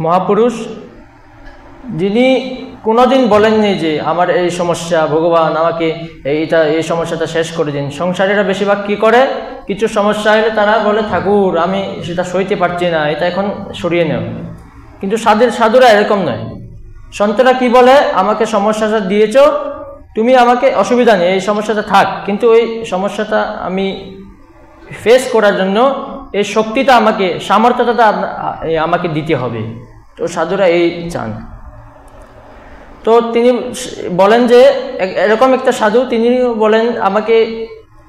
মহাপুরুষ, যিনি কোনোদিন বলেননি যে আমার এই সমস্যা, ভগবান আমাকে এই সমস্যাটা শেষ করে দিন। সংসারীরা বেশিরভাগ কী করে, কিছু সমস্যা হলে তারা বলে ঠাকুর আমি সেটা সইতে পারছি না, এটা এখন সরিয়ে নেও। কিন্তু সাধুরা এরকম নয়। সন্তরা কি বলে, আমাকে সমস্যাটা দিয়েছ, তুমি আমাকে অসুবিধা নেই, এই সমস্যাটা থাক, কিন্তু ওই সমস্যাটা আমি ফেস করার জন্য এই শক্তিটা আমাকে, সামর্থ্যটা আমাকে দিতে হবে। তো সাধুরা এই চান। তো তিনি বলেন যে এরকম একটা সাধু, তিনি বলেন আমাকে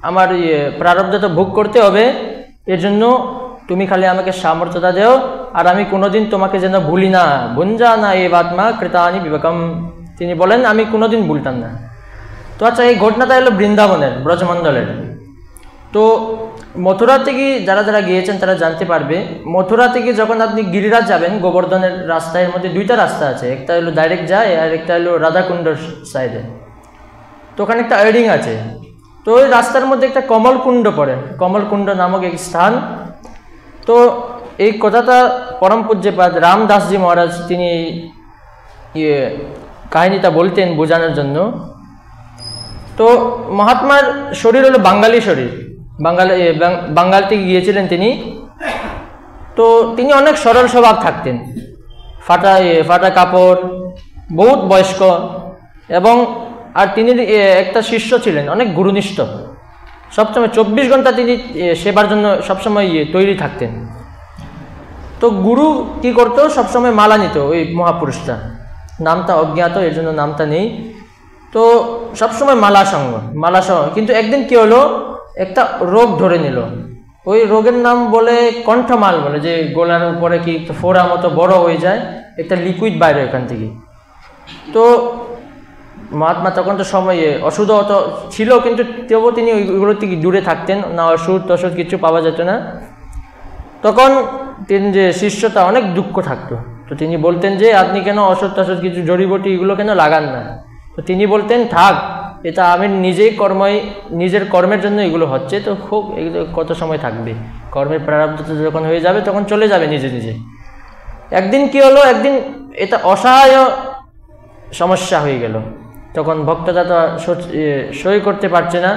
আমার প্রারব্ধতা ভোগ করতে হবে, এর জন্য তুমি খালি আমাকে সামর্থ্যতা দেও, আর আমি কোনোদিন তোমাকে যেন ভুলি না। ভুঞ্জা না এ বাত্মা কৃতানি বিবেকম, তিনি বলেন আমি কোনোদিন ভুলতাম না। তো আচ্ছা, এই ঘটনাটা এলো বৃন্দাবনের, ব্রজমণ্ডলের। তো মথুরা থেকে যারা যারা গিয়েছেন তারা জানতে পারবে, মথুরা থেকে যখন আপনি গিরিরাজ যাবেন, গোবর্ধনের রাস্তার মধ্যে দুইটা রাস্তা আছে, একটা হলো ডাইরেক্ট যায় আর একটা হলো রাধাকুণ্ডর সাইডে। তো ওখানে একটা এডিং আছে। তো ওই রাস্তার মধ্যে একটা কমলকুণ্ড পড়ে, কমলকুণ্ড নামক এক স্থান। তো এই কথাটা পরম পূজ্যপাদ রামদাসজি মহারাজ তিনি কাহিনীটা বলতেন বোঝানোর জন্য। তো মহাত্মার শরীর হলো বাঙালি শরীর, বাঙ্গাল থেকে গিয়েছিলেন তিনি। তো তিনি অনেক সরল স্বভাব থাকতেন, ফাটা কাপড়, বহুত বয়স্ক, এবং আর তিনি একটা শিষ্য ছিলেন অনেক গুরুনিষ্ঠ, সবসময় 24 ঘন্টা তিনি সেবার জন্য সবসময় তৈরি থাকতেন। তো গুরু কি করতো, সবসময় মালা নিত, ওই মহাপুরুষটা নামটা অজ্ঞাত, এর জন্য নামটা নেই। তো সবসময় মালা সহ। কিন্তু একদিন কি হলো, একটা রোগ ধরে নিল। ওই রোগের নাম বলে কণ্ঠমাল বলে, যে গলার উপরে কি ফোড়া মতো বড় হয়ে যায়, একটা লিকুইড বাইরে ওখান থেকে। তো মহাত্মা তখন তো সময়ে ওষুধ অত ছিল, কিন্তু তবুও তিনি ওইগুলো থেকে দূরে থাকতেন না, ওষুধ কিছু পাওয়া যেত না। তখন তিনি যে শিষ্যতা অনেক দুঃখ থাকতো। তো তিনি বলতেন যে আপনি কেন ওষুধ কিছু জড়িবটি এগুলো কেন লাগান না। তো তিনি বলতেন থাক, এটা আমি নিজের কর্মের জন্য এগুলো হচ্ছে, তো খুব এগুলো কত সময় থাকবে, কর্মের প্রারব্ধ যখন হয়ে যাবে তখন চলে যাবে নিজে নিজে। একদিন কি হলো, একদিন এটা অসহায় সমস্যা হয়ে গেল, তখন ভক্তটা তো সই করতে পারছে না।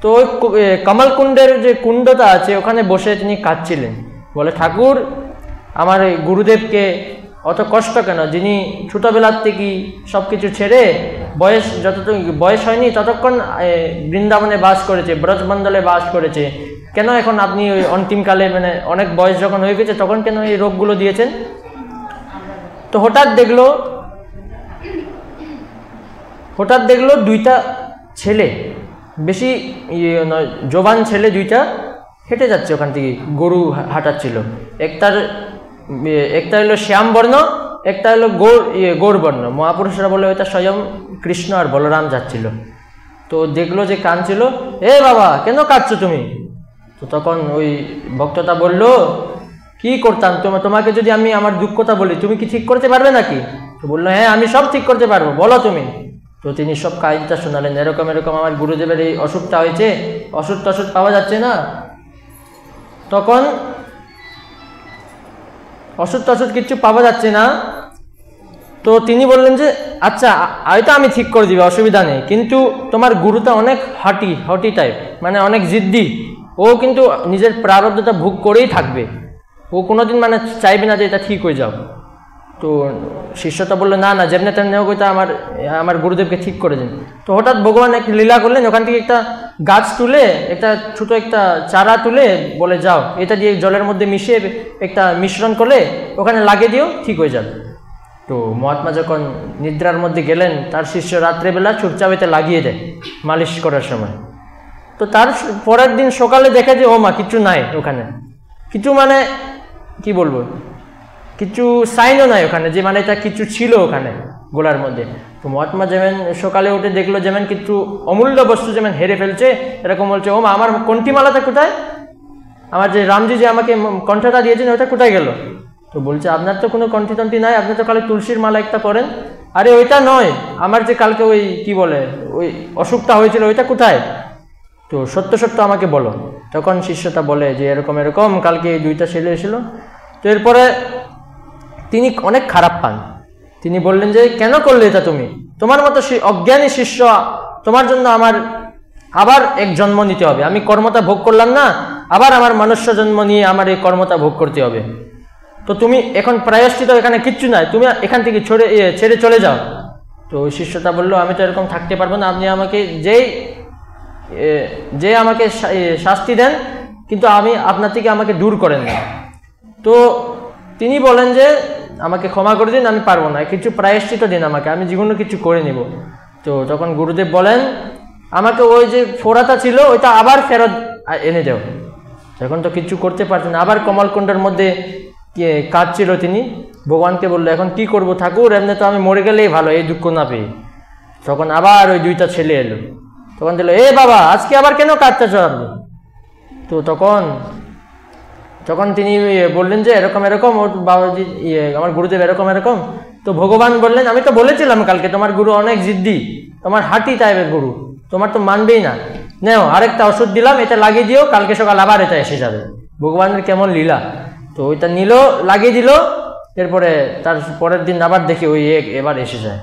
তো ওই কমলকুণ্ডের যে কুণ্ডটা আছে ওখানে বসে তিনি কাঁদছিলেন, বলে ঠাকুর আমার গুরুদেবকে অত কষ্ট কেন, যিনি ছোটোবেলার থেকে সব কিছু ছেড়ে বয়স হয়নি ততক্ষণ বৃন্দাবনে বাস করেছে, ব্রজমণ্ডলে বাস করেছে, কেন এখন আপনি ওই অন্তিমকালে মানে অনেক বয়স যখন হয়ে গেছে তখন কেন এই রোগগুলো দিয়েছেন। তো হঠাৎ দেখলো দুইটা ছেলে, বেশি জোয়ান ছেলে দুইটা হেঁটে যাচ্ছে ওখান থেকে, গরু হাঁটাচ্ছিল। একটা হলো শ্যাম বর্ণ, একটা হলো গৌর বর্ণ। মহাপুরুষরা বলে ওইটা স্বয়ং কৃষ্ণ আর বলরাম যাচ্ছিল। তো দেখলো যে কাঁদছিল, এ বাবা কেন কাঁদছো তুমি। তো তখন ওই ভক্তটা বলল, কি করতাম তোমাকে যদি আমি আমার দুঃখটা বলি তুমি কি ঠিক করতে পারবে নাকি। তো বললো হ্যাঁ আমি সব ঠিক করতে পারবো, বলো তুমি। তো তিনি সব কাজটা শোনালেন, এরকম আমার গুরুদেবের এই অসুখটা হয়েছে, ওষুধ পাওয়া যাচ্ছে না। তখন ওষুধ কিছু পাওয়া যাচ্ছে না। তো তিনি বললেন যে আচ্ছা হয়তো আমি ঠিক করে দিবি, অসুবিধা নেই, কিন্তু তোমার গুরুটা অনেক হটি টাইপ, মানে অনেক জিদ্দি, ও কিন্তু নিজের প্রারব্ধতা ভোগ করেই থাকবে, ও কোনোদিন মানে চাইবে না যে এটা ঠিক হয়ে যাও। তো শিষ্যটা বললো না যেমনি তেমনি হোক ওইটা আমার গুরুদেবকে ঠিক করে দিন। তো হঠাৎ ভগবান এক লীলা করলেন, ওখান থেকে একটা গাছ তুলে, একটা ছোটো একটা চারা তুলে বলে যাও এটা দিয়ে জলের মধ্যে মিশিয়ে একটা মিশ্রণ করলে ওখানে লাগিয়ে দিও, ঠিক হয়ে যাবে। তো মহাত্মা যখন নিদ্রার মধ্যে গেলেন, তার শিষ্য রাত্রেবেলা চুপচাপ এটা লাগিয়ে দেয় মালিশ করার সময়। তো তার পরের দিন সকালে দেখে যে ও মা কিছু নাই ওখানে, কিছু মানে কি বলবো, কিছু সাইনও নাই ওখানে যে মানে এটা কিছু ছিল ওখানে গোলার মধ্যে। তো মহাত্মা যেমন সকালে উঠে দেখলো যেমন কিছু অমূল্য বস্তু যেমন হেরে ফেলছে, এরকম বলছে ও মা আমার কণ্ঠিমালাটা কোথায়, আমার যে রামজি যে আমাকে কণ্ঠটা দিয়েছেন ওটা কোথায় গেল। তো বলছে আপনার তো কোনো কণ্ঠি নাই, আপনি তো কালে তুলসীর মালা একটা পরেন। আরে ওইটা নয়, আমার যে কালকে ওই কি বলে ওই অসুখটা হয়েছিল ওইটা কোথায়, তো সত্য আমাকে বলো। তখন শিষ্যটা বলে যে এরকম কালকে এই দুইটা ছেলে এসেছিল। তো এরপরে তিনি অনেক খারাপ পান। তিনি বললেন যে কেন করলে এটা তুমি, তোমার মতো অজ্ঞানী শিষ্য, তোমার জন্য আমার আবার এক জন্ম নিতে হবে, আমি কর্মটা ভোগ করলাম না, আবার আমার মনুষ্য জন্ম নিয়ে আমার এই কর্মটা ভোগ করতে হবে। তো তুমি এখন প্রায়শ্চিত এখানে কিচ্ছু নাই, তুমি এখান থেকে ছেড়ে চলে যাও। তো ওই শিষ্যটা বললো আমি তো এরকম থাকতে পারবো না, আপনি আমাকে যে আমাকে শাস্তি দেন, কিন্তু আমি আপনার থেকে আমাকে দূর করেন না। তো তিনি বলেন যে আমাকে ক্ষমা করে দিন, আমি পারবো না, কিছু প্রায়শ্চিত দিন আমাকে, আমি জীবনে কিছু করে নিব। তো তখন গুরুদেব বলেন আমাকে ওই যে ফোড়াটা ছিল ওইটা আবার ফেরত এনে দেও। এখন তো কিছু করতে পারছেন না, আবার কমলকুণ্ডের মধ্যে কাঁদছিল তিনি, ভগবানকে বললো এখন কি করব ঠাকুর, এমনি তো আমি মরে গেলেই ভালো এই দুঃখ না পেয়ে। তখন আবার ওই দুইটা ছেলে এলো, তখন দিল এ বাবা আজকে আবার কেন কাঁদতেছ আপনি? তো তখন তিনি বললেন যে এরকম এরকম ওর বাবাজি আমার গুরুদেব এরকম এরকম। তো ভগবান বললেন আমি তো বলেছিলাম কালকে তোমার গুরু অনেক জিদ্দি, তোমার হাঁটি টাইপের গুরু, তোমার তো মানবেই না, নেও আরেকটা ওষুধ দিলাম, এটা লাগিয়ে দিও, কালকে সকাল আবার এটা এসে যাবে। ভগবানের কেমন লীলা। তো ওইটা নিল, লাগিয়ে দিল, এরপরে তার পরের দিন আবার দেখি ওই এবার এসে যায়।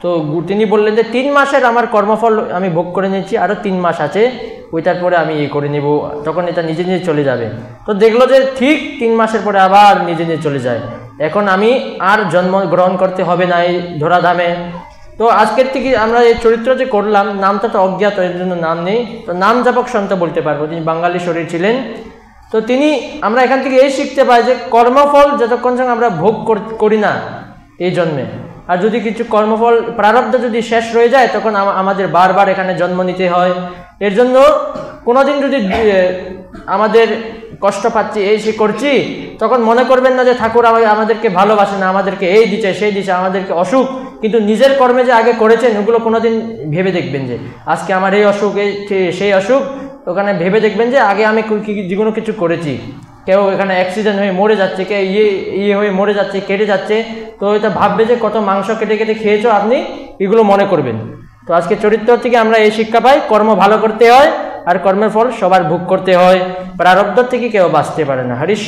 তো তিনি বললেন যে 3 মাসের আমার কর্মফল আমি ভোগ করে নিয়েছি, আরও 3 মাস আছে, ওইটার পরে আমি করে নিব, তখন এটা নিজে নিজে চলে যাবে। তো দেখলো যে ঠিক 3 মাসের পরে আবার নিজে নিজে চলে যায়, এখন আমি আর জন্ম গ্রহণ করতে হবে না এই ধরাধামে। তো আজকের থেকে আমরা এই চরিত্র যে করলাম, নামটা তো অজ্ঞাত, এর জন্য নাম নেই, তো নাম জাপক সন্ত বলতে পারবো, তিনি বাঙালি শরীর ছিলেন। তো আমরা এখান থেকে এই শিখতে পাই যে কর্মফল যতক্ষণ আমরা ভোগ করি না এই জন্মে, আর যদি কিছু কর্মফল প্রারব্ধ যদি শেষ হয়ে যায় তখন আমাদের বারবার এখানে জন্ম নিতে হয়। এর জন্য কোনোদিন যদি আমাদের কষ্ট পাচ্ছি, এই সে করছি, তখন মনে করবেন না যে ঠাকুর আমাদেরকে ভালোবাসে না, আমাদেরকে এই দিচ্ছে সেই দিচ্ছে, আমাদেরকে অসুখ, কিন্তু নিজের কর্মে যে আগে করেছেন ওগুলো কোনোদিন ভেবে দেখবেন যে আজকে আমার এই অসুখ, সেই অসুখ, ওখানে ভেবে দেখবেন যে আগে আমি যেগুলো কিছু করেছি। কেউ এখানে অ্যাক্সিডেন্ট হয়ে মরে যাচ্ছে, কেউ ইয়ে হয়ে মরে যাচ্ছে, কেটে যাচ্ছে, তো এটা ভাববে যে কত মাংস কেটে কেটে খেয়েছো আপনি, এগুলো মনে করবেন। তো আজকে চরিত্র থেকে আমরা এই শিক্ষা পাই, কর্ম ভালো করতে হয় আর কর্মের ফল সবার ভোগ করতে হয়, প্রারব্ধ থেকে কেউ বাঁচতে পারে না। হরিশ।